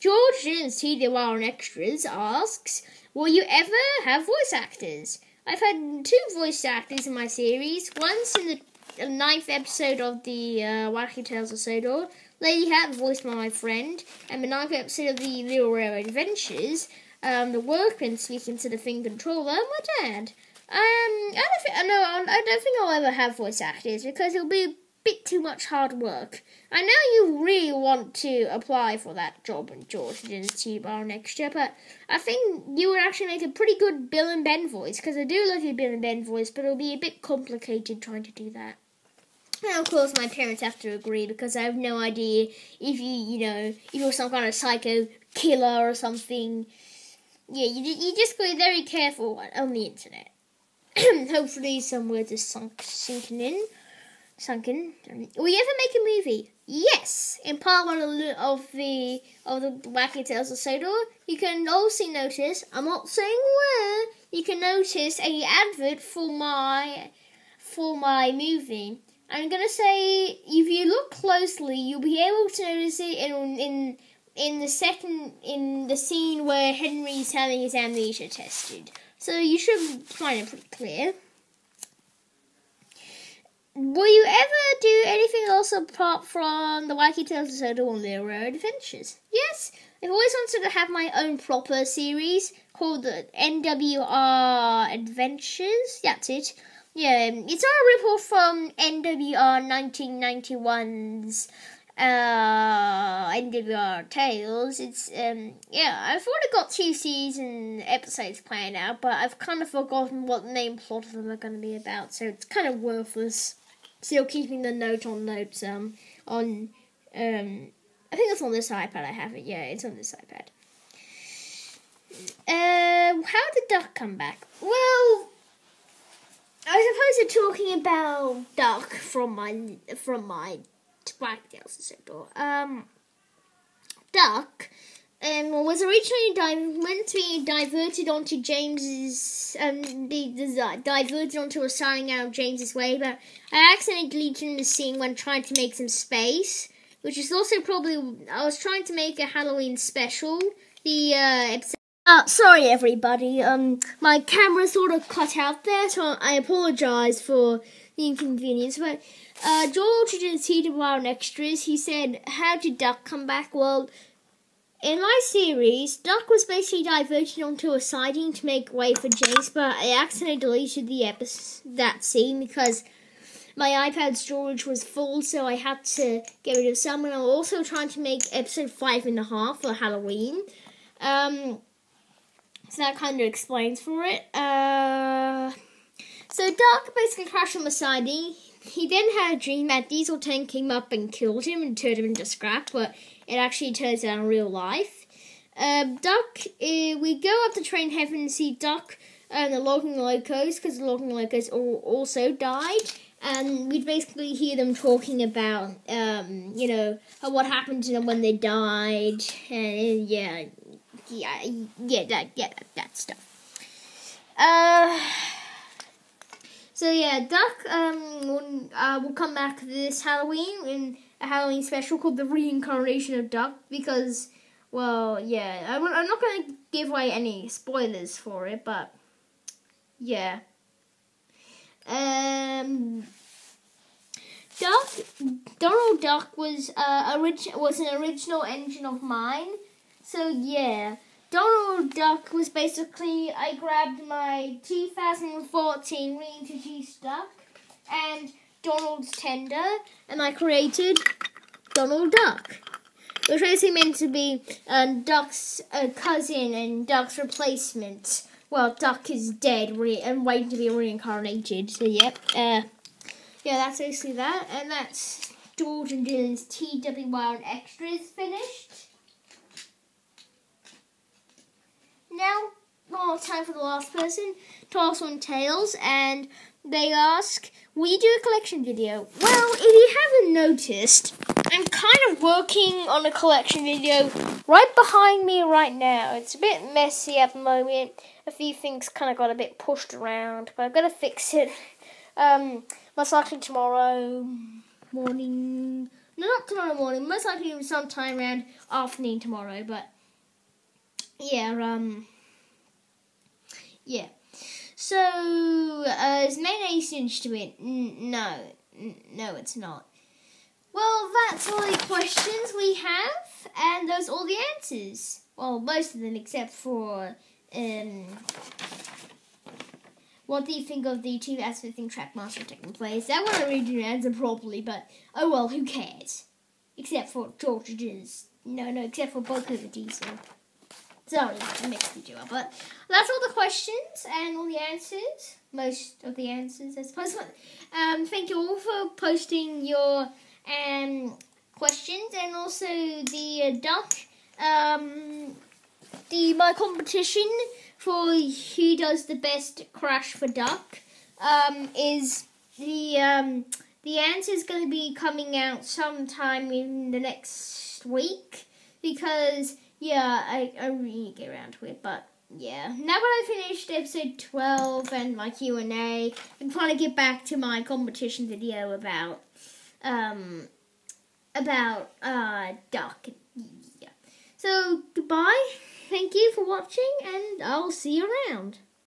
George Didn't TWR and Extras asks, will you ever have voice actors? I've had 2 voice actors in my series. Once in the 9th episode of the Wacky Tales of Sodor, Lady Hat voiced by my friend, and the 9th episode of the Little Rare Adventures, the workman speaking to the thing controller, my dad. I don't think I'll ever have voice actors because it'll be a bit too much hard work. I know you really want to apply for that job in George Didn't T-Bar next year, but I think you would actually make a pretty good Bill and Ben voice, because I do love your Bill and Ben voice, but it'll be a bit complicated trying to do that. And of course my parents have to agree, because I have no idea if you're some kind of psycho killer or something. Yeah, you just gotta be very careful on the internet. Hopefully some words are sunken. Will you ever make a movie? Yes. In part 1 of the Wacky Tales of Sodor, you can also notice, I'm not saying where, you can notice a advert for my movie. I'm gonna say, if you look closely, you'll be able to notice it in the scene where Henry's having his amnesia tested. So you should find it pretty clear. Will you ever do anything else apart from the Wacky Tales of Sodor and Little Rare Adventures? Yes, I've always wanted to have my own proper series called the NWR Adventures. That's it. Yeah, it's not a rip-off from NWR 1991's NWR Tales. It's, I've already got 2 season episodes planned out, but I've kind of forgotten what the main plot of them are going to be about, so it's kind of worthless. Still keeping the notes, I think it's on this iPad I have it, yeah, it's on this iPad. How did Duck come back? Well, I suppose you're talking about Duck from my Wacky Tales of Sodor. Duck was originally meant to be diverted onto James's diverted onto a signing out of James's way, but I accidentally deleted the scene when trying to make some space, which is also probably I was trying to make a Halloween special. The episode. Sorry everybody. My camera sort of cut out there, so I apologise for the inconvenience. But George did TWR and Extras. He said, "How did Duck come back?" Well, in my series, Duck was basically diverted onto a siding to make way for James, but I accidentally deleted that scene because my iPad storage was full, so I had to get rid of some. And I was also trying to make episode 5.5 for Halloween. So that kind of explains for it. So Duck basically crashed on the siding. He then had a dream that Diesel Tank came up and killed him and turned him into scrap, but it actually turns out in real life. Duck, we go up to Train Heaven and see Duck and the Logging Locos, because the Logging Locos also died. And we'd basically hear them talking about, what happened to them when they died, and that stuff. So yeah, Duck will come back this Halloween in a Halloween special called The Reincarnation of Duck, because, well, yeah, I'm not going to give away any spoilers for it, but yeah. Donald Duck was an original engine of mine. So yeah, Donald Duck was basically, I grabbed my 2014 reintroduced Duck and Donald's Tender, and I created Donald Duck. It was basically meant to be Duck's cousin and Duck's replacement. Well, Duck is dead and waiting to be reincarnated. So yep, that's basically that, and that's George and Dylan's TWR and Extras finished. Now, time for the last person, Toss on Tails, and they ask, will you do a collection video? Well, if you haven't noticed, I'm kind of working on a collection video right behind me right now. It's a bit messy at the moment. A few things kind of got a bit pushed around, but I've got to fix it. Most likely tomorrow morning. No, not tomorrow morning. Most likely sometime around afternoon tomorrow, but Yeah. So, is mayonnaise to it? No, it's not. Well, that's all the questions we have, and those are all the answers. Well, most of them, except for, what do you think of the 2015 Trackmaster taking place? That one I really didn't answer properly, but, oh well, who cares? Except for George's. No, except for both of the diesel. Sorry, I mixed the two up, but that's all the questions and all the answers. Most of the answers, I suppose. Thank you all for posting your questions, and also the duck. My competition for who does the best crash for duck is the answer is going to be coming out sometime in the next week, because I really need to get around to it. But yeah, now that I finished episode 12 and my Q&A, I'm trying to get back to my competition video about duck. Yeah. So goodbye. Thank you for watching, and I'll see you around.